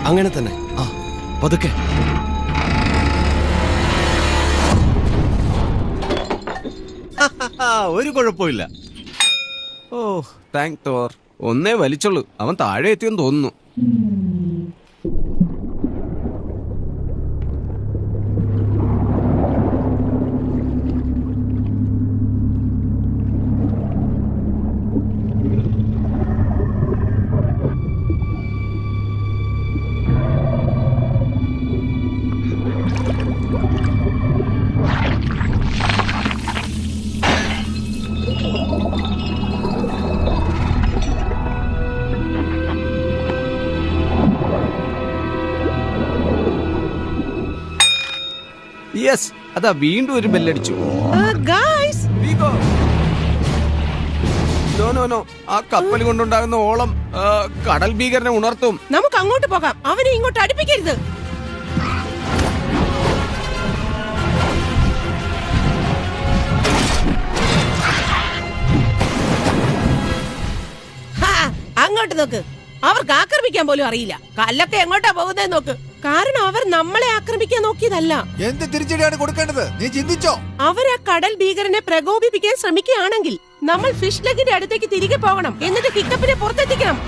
അങ്ങനെ തന്നെ. ആ പതുക്കെ. ഒരു കുഴപ്പമില്ല. ഓ താങ്ക് തോർ. ഒന്നേ വലിച്ചുള്ളൂ. അവൻ താഴെ എത്തിയെന്ന് തോന്നുന്നു. യെസ്, അതാ വീണ്ടും ഒരു ബെല്ലടിച്ചു. നോ, ആ കപ്പൽ കൊണ്ടുണ്ടാകുന്ന ഓളം കടൽ ഭീകരനെ ഉണർത്തും. നമുക്ക് അങ്ങോട്ട് പോകാം. അവനെ ഇങ്ങോട്ട് അടുപ്പിക്കരുത്. അങ്ങോട്ട് നോക്ക്. അവർക്ക് ആക്രമിക്കാൻ പോലും അറിയില്ല. കല്ലൊക്കെ എങ്ങോട്ടാ പോകുന്നേ നോക്ക്. കാരണം അവർ നമ്മളെ ആക്രമിക്കാൻ നോക്കിയതല്ല. എന്ത് തിരിച്ചടിയാണ് കൊടുക്കേണ്ടത് നീ ചിന്തിച്ചോ? അവർ ആ കടൽ ഭീകരനെ പ്രകോപിപ്പിക്കാൻ ശ്രമിക്കുകയാണെങ്കിൽ നമ്മൾ ഫിഷ് ലെഗിന്റെ അടുത്തേക്ക് തിരികെ പോകണം. എന്നിട്ട് കിക്കപ്പിനെ പുറത്തെത്തിക്കണം.